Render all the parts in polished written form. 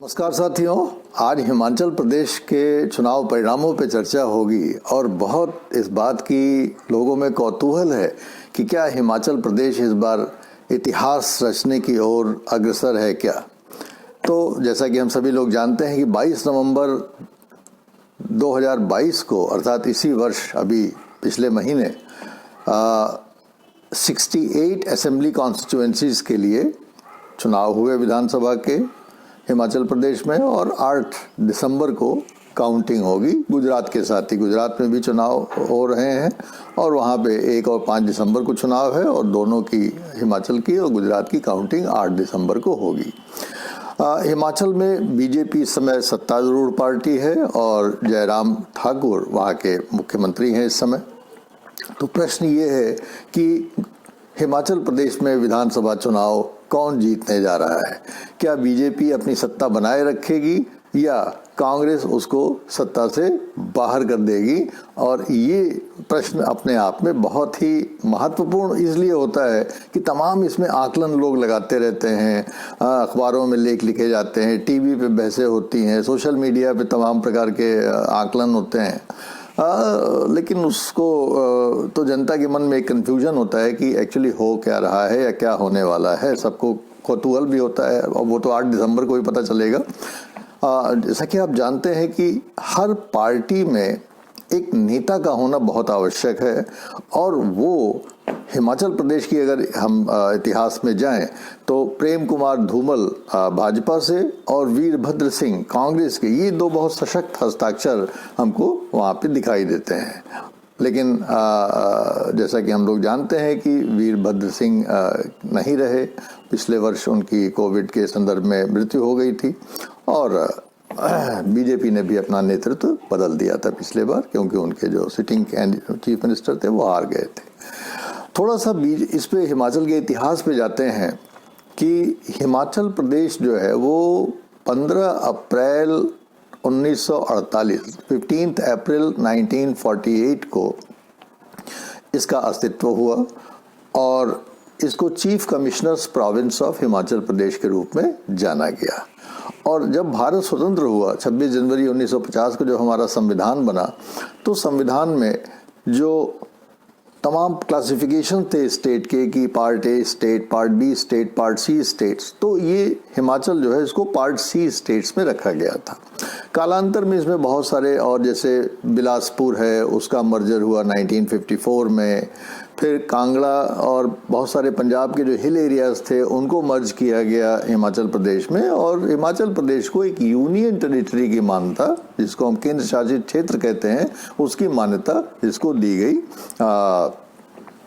नमस्कार साथियों, आज हिमाचल प्रदेश के चुनाव परिणामों पर चर्चा होगी और बहुत इस बात की लोगों में कौतूहल है कि क्या हिमाचल प्रदेश इस बार इतिहास रचने की ओर अग्रसर है क्या। तो जैसा कि हम सभी लोग जानते हैं कि 22 नवंबर 2022 को अर्थात इसी वर्ष अभी पिछले महीने 68 असेंबली कॉन्स्टिट्यूएंसीज के लिए चुनाव हुए विधानसभा के हिमाचल प्रदेश में, और 8 दिसंबर को काउंटिंग होगी गुजरात के साथ ही। गुजरात में भी चुनाव हो रहे हैं और वहाँ पे 1 और 5 दिसंबर को चुनाव है, और दोनों की, हिमाचल की और गुजरात की काउंटिंग 8 दिसंबर को होगी। हिमाचल में बीजेपी इस समय सत्तारूढ़ पार्टी है और जयराम ठाकुर वहाँ के मुख्यमंत्री हैं इस समय। तो प्रश्न ये है कि हिमाचल प्रदेश में विधानसभा चुनाव कौन जीतने जा रहा है। क्या बीजेपी अपनी सत्ता बनाए रखेगी या कांग्रेस उसको सत्ता से बाहर कर देगी। और ये प्रश्न अपने आप में बहुत ही महत्वपूर्ण इसलिए होता है कि तमाम इसमें आकलन लोग लगाते रहते हैं, अखबारों में लेख लिखे जाते हैं, टीवी पे बहसें होती हैं, सोशल मीडिया पे तमाम प्रकार के आकलन होते हैं। लेकिन उसको तो जनता के मन में एक कन्फ्यूजन होता है कि एक्चुअली हो क्या रहा है या क्या होने वाला है। सबको कौतूहल भी होता है और वो तो 8 दिसंबर को ही पता चलेगा। जैसा कि आप जानते हैं कि हर पार्टी में एक नेता का होना बहुत आवश्यक है, और वो हिमाचल प्रदेश की अगर हम इतिहास में जाएं तो प्रेम कुमार धूमल भाजपा से और वीरभद्र सिंह कांग्रेस के, ये दो बहुत सशक्त हस्ताक्षर हमको वहाँ पे दिखाई देते हैं। लेकिन जैसा कि हम लोग जानते हैं कि वीरभद्र सिंह नहीं रहे, पिछले वर्ष उनकी कोविड के संदर्भ में मृत्यु हो गई थी, और बीजेपी ने भी अपना नेतृत्व बदल दिया था पिछले बार, क्योंकि उनके जो सिटिंग चीफ मिनिस्टर थे वो हार गए थे। थोड़ा सा इस पे हिमाचल के इतिहास पे जाते हैं कि हिमाचल प्रदेश जो है वो 15 अप्रैल 1948 15 अप्रैल 1948 को इसका अस्तित्व हुआ, और इसको chief commissioners province of Himachal Pradesh के रूप में जाना गया। और जब भारत स्वतंत्र हुआ 26 जनवरी 1950 को, जो हमारा संविधान बना, तो संविधान में जो तमाम क्लासिफिकेशन थे स्टेट के, कि part A state, part B state, part C states, तो ये हिमाचल जो है इसको पार्ट सी स्टेट्स में रखा गया था। कालांतर में इसमें बहुत सारे, और जैसे बिलासपुर है उसका मर्जर हुआ 1954 में, फिर कांगड़ा और बहुत सारे पंजाब के जो हिल एरियाज थे उनको मर्ज किया गया हिमाचल प्रदेश में, और हिमाचल प्रदेश को एक यूनियन टेरिटरी की मान्यता, जिसको हम केंद्र शासित क्षेत्र कहते हैं, उसकी मान्यता इसको दी गई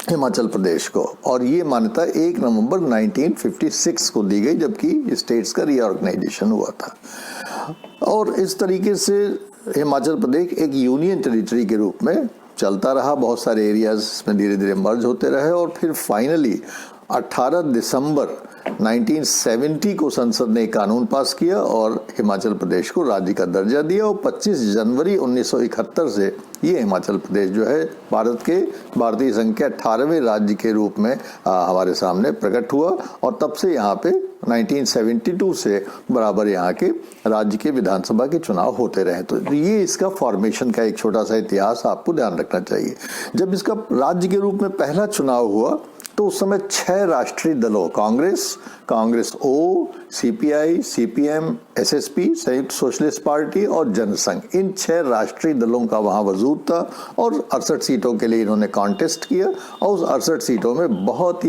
हिमाचल प्रदेश को। और ये मान्यता 1 नवंबर 1956 को दी गई, जबकि स्टेट्स का रीऑर्गेनाइजेशन हुआ था। और इस तरीके से हिमाचल प्रदेश एक यूनियन टेरिटरी के रूप में चलता रहा। बहुत सारे एरियाज इसमें धीरे धीरे मर्ज होते रहे, और फिर फाइनली 18 दिसंबर 1970 को संसद ने एक कानून पास किया और हिमाचल प्रदेश को राज्य का दर्जा दिया, और 25 जनवरी 1971 से ये हिमाचल प्रदेश जो है भारत के भारतीय संघ के 18वें राज्य के रूप में हमारे सामने प्रकट हुआ। और तब से यहाँ पे 1972 से बराबर यहाँ के राज्य के विधानसभा के चुनाव होते रहे। तो ये इसका फॉर्मेशन का एक छोटा सा इतिहास आपको ध्यान रखना चाहिए। जब इसका राज्य के रूप में पहला चुनाव हुआ तो उस समय 6 राष्ट्रीय दलों, कांग्रेस ओ, सीपीआई, सीपीएम, एसएसपी, संयुक्त सोशलिस्ट पार्टी और जनसंघ, इन 6 राष्ट्रीय दलों का वहां वजूद था, और 68 सीटों के लिए इन्होंने कॉन्टेस्ट किया, और उस 68 सीटों में बहुत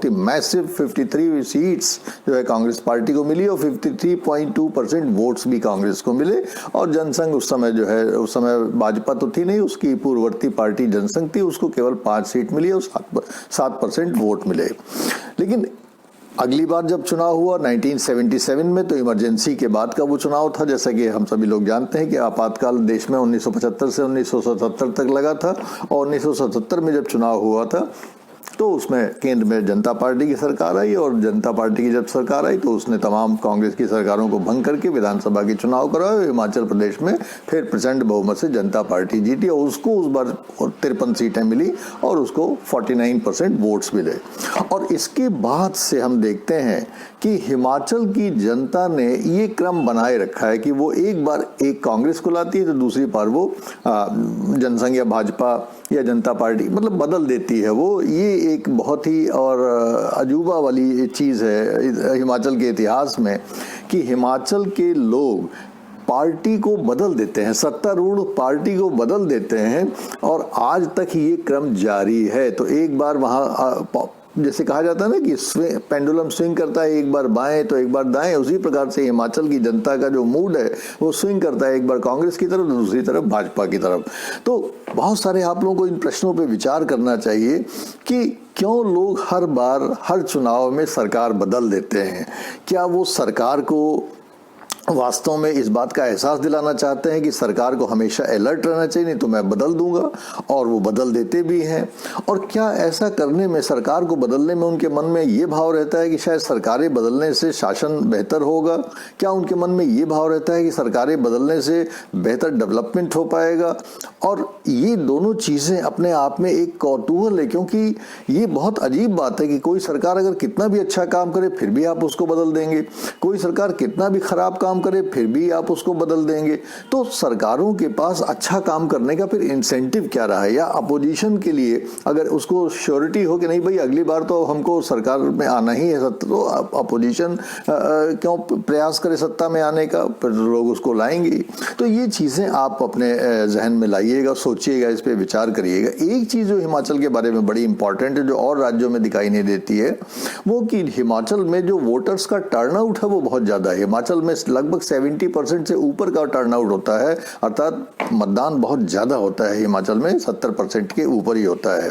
ही मैसिव 53 सीट्स जो है कांग्रेस पार्टी को मिली, और 53.2% वोट्स भी कांग्रेस को मिले। और जनसंघ उस समय जो है, उस समय भाजपा तो थी नहीं, उसकी पूर्ववर्ती पार्टी जनसंघ थी, उसको केवल 5 सीट मिली और 7% वोट मिले। लेकिन अगली बार जब चुनाव हुआ 1977 में, तो इमरजेंसी के बाद का वो चुनाव था। जैसा कि हम सभी लोग जानते हैं कि आपातकाल देश में 1975 से 1977 तक लगा था, और 1977 में जब चुनाव हुआ था तो उसमें केंद्र में जनता पार्टी की सरकार आई, और जनता पार्टी की जब सरकार आई तो उसने तमाम कांग्रेस की सरकारों को भंग करके विधानसभा के चुनाव कराए। हिमाचल प्रदेश में फिर प्रचंड बहुमत से जनता पार्टी जीती और उसको उस बार 53 सीटें मिली और उसको 49% वोट्स मिले। और इसके बाद से हम देखते हैं कि हिमाचल की जनता ने ये क्रम बनाए रखा है कि वो एक बार एक कांग्रेस को लाती है तो दूसरी बार वो जनसंघ या भाजपा या जनता पार्टी मतलब बदल देती है। वो ये एक बहुत ही और अजूबा वाली चीज़ है हिमाचल के इतिहास में कि हिमाचल के लोग पार्टी को बदल देते हैं, सत्तारूढ़ पार्टी को बदल देते हैं, और आज तक ये क्रम जारी है। तो एक बार वहाँ जैसे कहा जाता है ना कि पेंडुलम स्विंग करता है, एक बार बाएं तो एक बार दाएं, उसी प्रकार से हिमाचल की जनता का जो मूड है वो स्विंग करता है, एक बार कांग्रेस की तरफ तो दूसरी तरफ भाजपा की तरफ। तो बहुत सारे आप लोगों को इन प्रश्नों पे विचार करना चाहिए कि क्यों लोग हर बार हर चुनाव में सरकार बदल देते हैं। क्या वो सरकार को वास्तव में इस बात का एहसास दिलाना चाहते हैं कि सरकार को हमेशा अलर्ट रहना चाहिए, नहीं तो मैं बदल दूंगा, और वो बदल देते भी हैं। और क्या ऐसा करने में, सरकार को बदलने में उनके मन में ये भाव रहता है कि शायद सरकारें बदलने से शासन बेहतर होगा? क्या उनके मन में ये भाव रहता है कि सरकारें बदलने से बेहतर डेवलपमेंट हो पाएगा? और ये दोनों चीज़ें अपने आप में एक कौतूहल है, क्योंकि ये बहुत अजीब बात है कि कोई सरकार अगर कितना भी अच्छा काम करे फिर भी आप उसको बदल देंगे, कोई सरकार कितना भी खराब काम करे फिर भी आप उसको बदल देंगे। तो सरकारों के पास अच्छा काम करने का फिर इंसेंटिव क्या रहा है? या अपोजिशन के लिए अगर उसको श्योरिटी हो कि नहीं भाई अगली बार तो हमको सरकार में आना ही है, तो अपोजिशन क्यों प्रयास करे सत्ता में आने का, फिर लोग उसको लाएंगे। तो ये चीज़ें आप अपने जहन में लाइएगा, सोचिएगा, इस पर विचार करिएगा। एक चीज़ जो हिमाचल के बारे में बड़ी इंपॉर्टेंट है, जो और राज्यों में दिखाई नहीं देती है, वो कि हिमाचल में जो वोटर्स का टर्नआउट है वो बहुत ज़्यादा है। हिमाचल में लगभग 70% से ऊपर का टर्नआउट होता है, अर्थात मतदान बहुत ज़्यादा होता है हिमाचल में, 70% के ऊपर ही होता है।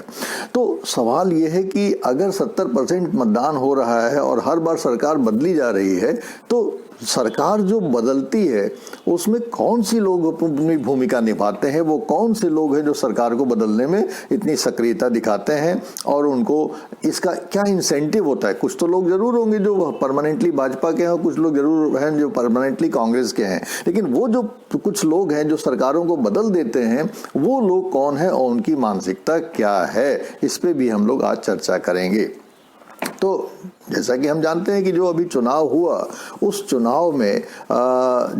तो सवाल ये है कि अगर 70% मतदान हो रहा है और हर बार सरकार बदली जा रही है, तो सरकार जो बदलती है उसमें कौन सी लोग अपनी भूमिका निभाते हैं? वो कौन से लोग हैं जो सरकार को बदलने में इतनी सक्रियता दिखाते हैं, और उनको इसका क्या इंसेंटिव होता है? कुछ तो लोग जरूर होंगे जो परमानेंटली भाजपा के हैं, कुछ लोग जरूर हैं जो परमानेंटली कांग्रेस के हैं, लेकिन वो जो कुछ लोग हैं जो सरकारों को बदल देते हैं, वो लोग कौन है और उनकी मानसिकता क्या है, इस पे भी हम लोग आज चर्चा करेंगे। तो जैसा कि हम जानते हैं कि जो अभी चुनाव हुआ, उस चुनाव में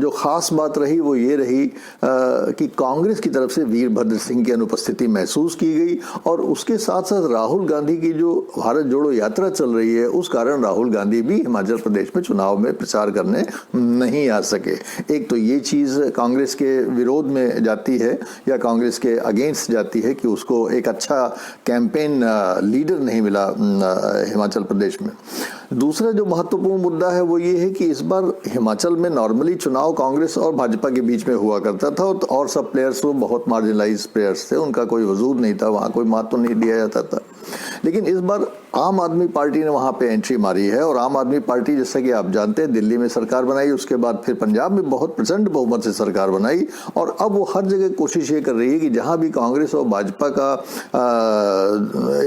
जो खास बात रही वो ये रही कि कांग्रेस की तरफ से वीरभद्र सिंह की अनुपस्थिति महसूस की गई, और उसके साथ साथ राहुल गांधी की जो भारत जोड़ो यात्रा चल रही है, उस कारण राहुल गांधी भी हिमाचल प्रदेश में चुनाव में प्रचार करने नहीं आ सके। एक तो ये चीज़ कांग्रेस के विरोध में जाती है या कांग्रेस के अगेंस्ट जाती है कि उसको एक अच्छा कैंपेन लीडर नहीं मिला हिमाचल प्रदेश में। दूसरा जो महत्वपूर्ण मुद्दा है वो ये है कि इस बार हिमाचल में नॉर्मली चुनाव कांग्रेस और भाजपा के बीच में हुआ करता था, और सब प्लेयर्स वो बहुत मार्जिनलाइज प्लेयर्स थे, उनका कोई वजूद नहीं था, वहाँ कोई महत्व नहीं दिया जाता था। लेकिन इस बार आम आदमी पार्टी ने वहाँ पे एंट्री मारी है, और आम आदमी पार्टी जैसा कि आप जानते हैं दिल्ली में सरकार बनाई, उसके बाद फिर पंजाब में बहुत प्रचंड बहुमत से सरकार बनाई, और अब वो हर जगह कोशिश ये कर रही है कि जहाँ भी कांग्रेस और भाजपा का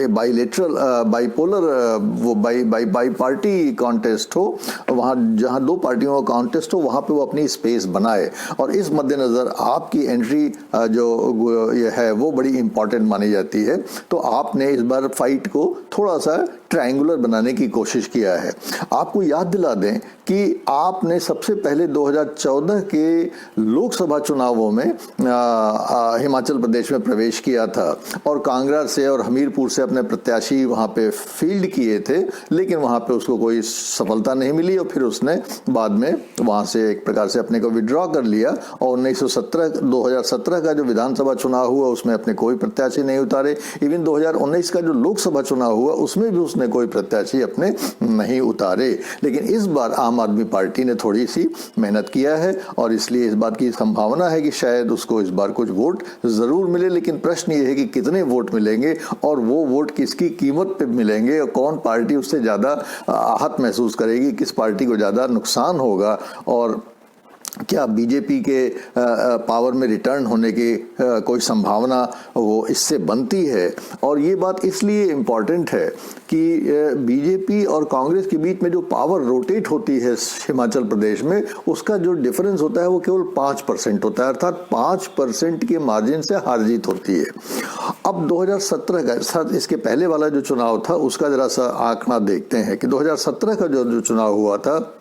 बाइलेटरल बाइपोलर वो बाई पार्टी कॉन्टेस्ट हो, वहाँ जहाँ दो पार्टियों का कॉन्टेस्ट हो, वहाँ पे वो अपनी स्पेस बनाए। और इस मद्देनज़र आपकी एंट्री जो ये है वो बड़ी इंपॉर्टेंट मानी जाती है। तो आपने इस बार फाइट को थोड़ा सा ट्रायंगुलर बनाने की कोशिश किया है। आपको याद दिला दें कि आपने सबसे पहले 2014 के लोकसभा चुनावों में हिमाचल प्रदेश में प्रवेश किया था, और कांगड़ा से और हमीरपुर से अपने प्रत्याशी वहाँ पे फील्ड किए थे, लेकिन वहाँ पे उसको कोई सफलता नहीं मिली, और फिर उसने बाद में वहाँ से एक प्रकार से अपने को विड्रॉ कर लिया, और 2017 का जो विधानसभा चुनाव हुआ उसमें अपने कोई प्रत्याशी नहीं उतारे। इवन 2019 का जो लोकसभा चुनाव हुआ उसमें भी उसने कोई प्रत्याशी अपने नहीं उतारे। लेकिन इस बार आम आदमी पार्टी ने थोड़ी सी मेहनत किया है, और इसलिए इस बात की संभावना है कि शायद उसको इस बार कुछ वोट जरूर मिले। लेकिन प्रश्न ये है कि कितने वोट मिलेंगे, और वो वोट किसकी कीमत पे मिलेंगे, और कौन पार्टी उससे ज़्यादा आहत महसूस करेगी, किस पार्टी को ज़्यादा नुकसान होगा। और क्या बीजेपी के पावर में रिटर्न होने की कोई संभावना वो इससे बनती है। और ये बात इसलिए इम्पॉर्टेंट है कि बीजेपी और कांग्रेस के बीच में जो पावर रोटेट होती है हिमाचल प्रदेश में, उसका जो डिफरेंस होता है वो केवल 5% होता है, अर्थात 5% के मार्जिन से हार जीत होती है। अब 2017 का साथ इसके पहले वाला जो चुनाव था उसका जरा सा आंकड़ा देखते हैं कि 2017 का जो चुनाव हुआ था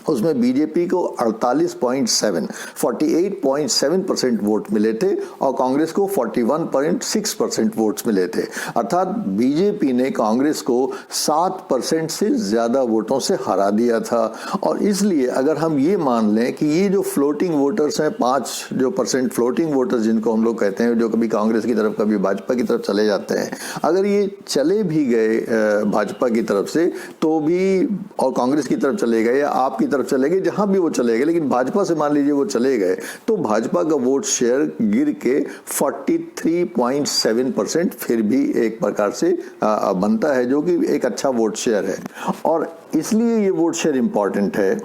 उसमें बीजेपी को 48.7% वोट मिले थे और कांग्रेस को 41.6% वोट्स मिले थे। अर्थात बीजेपी ने कांग्रेस को 7% से ज्यादा वोटों से हरा दिया था। और इसलिए अगर हम ये मान लें कि ये जो फ्लोटिंग वोटर्स हैं, 5% फ्लोटिंग वोटर्स जिनको हम लोग कहते हैं, जो कभी कांग्रेस की तरफ कभी भाजपा की तरफ चले जाते हैं, अगर ये चले भी गए भाजपा की तरफ से तो भी, और कांग्रेस की तरफ चले गए या आपकी तरफ चले गए, जहां भी वो चले गए, लेकिन भाजपा से मान लीजिए वो चले गए, तो भाजपा का वोट शेयर गिर के 43.7% फिर भी एक प्रकार से बनता है, जो कि एक अच्छा वोट शेयर है। और इसलिए ये वोट शेयर इंपॉर्टेंट है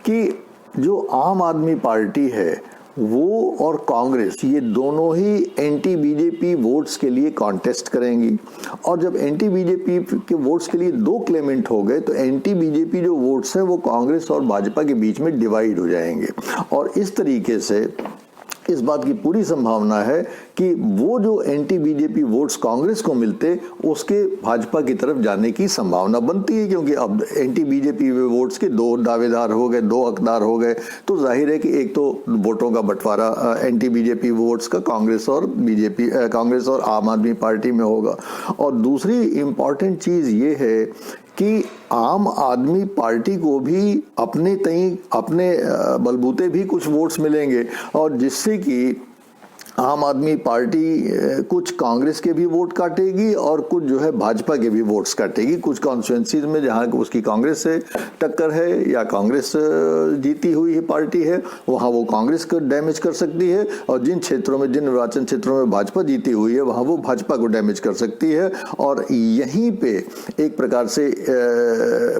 कि जो आम आदमी पार्टी है वो और कांग्रेस, ये दोनों ही एंटी बीजेपी वोट्स के लिए कॉन्टेस्ट करेंगी। और जब एंटी बीजेपी के वोट्स के लिए दो क्लेमेंट हो गए तो एंटी बीजेपी जो वोट्स हैं वो कांग्रेस और भाजपा के बीच में डिवाइड हो जाएंगे। और इस तरीके से इस बात की पूरी संभावना है कि वो जो एंटी बीजेपी वोट्स कांग्रेस को मिलते उसके भाजपा की तरफ जाने की संभावना बनती है, क्योंकि अब एंटी बीजेपी वोट्स के दो दावेदार हो गए, दो हकदार हो गए, तो जाहिर है कि एक तो वोटों का बंटवारा एंटी बीजेपी वोट्स का कांग्रेस और आम आदमी पार्टी में होगा। और दूसरी इंपॉर्टेंट चीज ये है कि आम आदमी पार्टी को भी अपने बलबूते भी कुछ वोट्स मिलेंगे, और जिससे कि आम आदमी पार्टी कुछ कांग्रेस के भी वोट काटेगी और कुछ जो है भाजपा के भी वोट्स काटेगी। कुछ कॉन्स्टिट्यूंसीज में जहां उसकी कांग्रेस से टक्कर है या कांग्रेस जीती हुई पार्टी है, वहां वो कांग्रेस को डैमेज कर सकती है, और जिन निर्वाचन क्षेत्रों में भाजपा जीती हुई है वहां वो भाजपा को डैमेज कर सकती है। और यहीं पे एक प्रकार से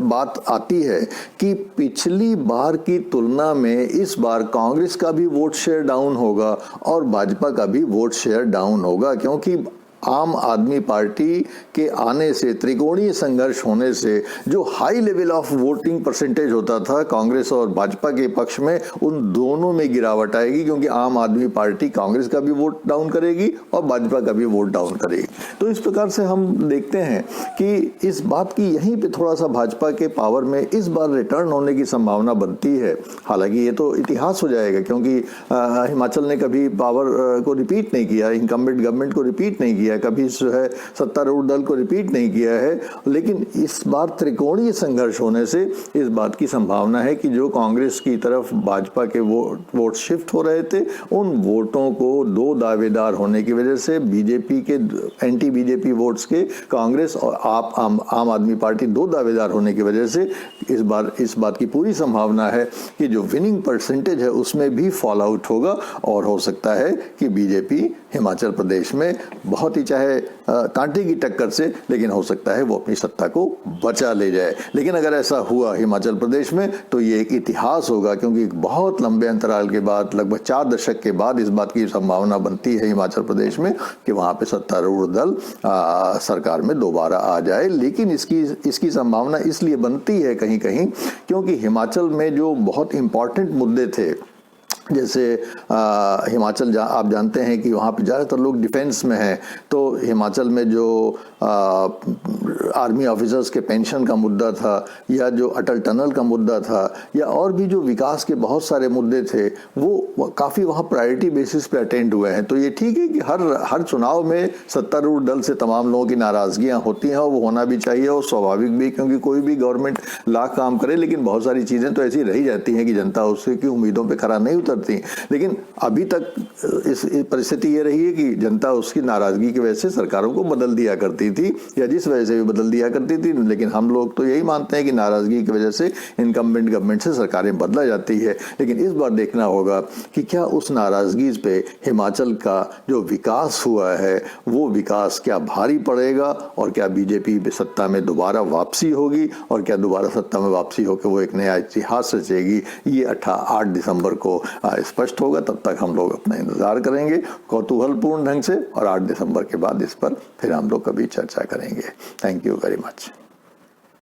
बात आती है कि पिछली बार की तुलना में इस बार कांग्रेस का भी वोट शेयर डाउन होगा और भाजपा का भी वोट शेयर डाउन होगा, क्योंकि आम आदमी पार्टी के आने से, त्रिकोणीय संघर्ष होने से जो high level of voting percentage होता था कांग्रेस और भाजपा के पक्ष में, उन दोनों में गिरावट आएगी, क्योंकि आम आदमी पार्टी कांग्रेस का भी वोट डाउन करेगी और भाजपा का भी वोट डाउन करेगी। तो इस प्रकार से हम देखते हैं कि इस बात की यहीं पे थोड़ा सा भाजपा के पावर में इस बार रिटर्न होने की संभावना बनती है। हालांकि ये तो इतिहास हो जाएगा, क्योंकि हिमाचल ने कभी पावर को रिपीट नहीं किया, इनकम्बेंट गवर्नमेंट को रिपीट नहीं किया, कभी जो है सत्तारूढ़ दल को रिपीट नहीं किया है। लेकिन इस बार त्रिकोणीय संघर्ष होने से इस बात की संभावना है कि जो कांग्रेस की तरफ भाजपा के वोट शिफ्ट हो रहे थे, उन वोटों को दो दावेदार होने की वजह से, बीजेपी के एंटी बीजेपी वोट्स के कांग्रेस और आम आदमी पार्टी दो दावेदार होने की वजह से इस बार इस बात की पूरी संभावना है कि जो विनिंग परसेंटेज है उसमें भी फॉल आउट होगा, और हो सकता है कि बीजेपी हिमाचल प्रदेश में बहुत ही, चाहे कांटे की टक्कर से, लेकिन हो सकता है वो अपनी सत्ता को बचा ले जाए। लेकिन अगर ऐसा हुआ हिमाचल प्रदेश में तो ये एक इतिहास होगा, क्योंकि बहुत लंबे अंतराल के बाद, लगभग 4 दशक के बाद इस बात की संभावना बनती है हिमाचल प्रदेश में कि वहां पे सत्तारूढ़ दल सरकार में दोबारा आ जाए। लेकिन इसकी संभावना इसलिए बनती है कहीं कहीं क्योंकि हिमाचल में जो बहुत इंपॉर्टेंट मुद्दे थे, जैसे हिमाचल आप जानते हैं कि वहाँ पे ज़्यादातर लोग डिफेंस में हैं, तो हिमाचल में जो आर्मी ऑफिसर्स के पेंशन का मुद्दा था, या जो अटल टनल का मुद्दा था, या और भी जो विकास के बहुत सारे मुद्दे थे, वो काफ़ी वहाँ प्रायोरिटी बेसिस पे अटेंड हुए हैं। तो ये ठीक है कि हर चुनाव में सत्तारूढ़ दल से तमाम लोगों की नाराज़गियाँ होती हैं, और वो होना भी चाहिए और स्वाभाविक भी, क्योंकि कोई भी गवर्नमेंट लाख काम करे लेकिन बहुत सारी चीज़ें तो ऐसी रही जाती हैं कि जनता उससे की उम्मीदों पर खरा नहीं उतरती करती। लेकिन अभी तक इस परिस्थिति ये रही है कि जनता उसकी नाराजगी की वजह से सरकारों को बदल दिया करती थी, या जिस वजह से भी बदल दिया करती थी। लेकिन हम लोग तो यही मानते हैं कि नाराजगी की वजह से इनकम्बेंट गवर्नमेंट से सरकारें बदला जाती है। लेकिन इस बार देखना होगा कि क्या उस नाराजगी पे हिमाचल का जो विकास हुआ है वो विकास क्या भारी पड़ेगा, और क्या बीजेपी सत्ता में दोबारा वापसी होगी, और क्या दोबारा सत्ता में वापसी होकर वो एक नया इतिहास रचेगी। ये 8 दिसंबर को स्पष्ट होगा। तब तक हम लोग अपना इंतजार करेंगे कौतूहलपूर्ण ढंग से, और 8 दिसंबर के बाद इस पर फिर हम लोग कभी चर्चा करेंगे। Thank you very much.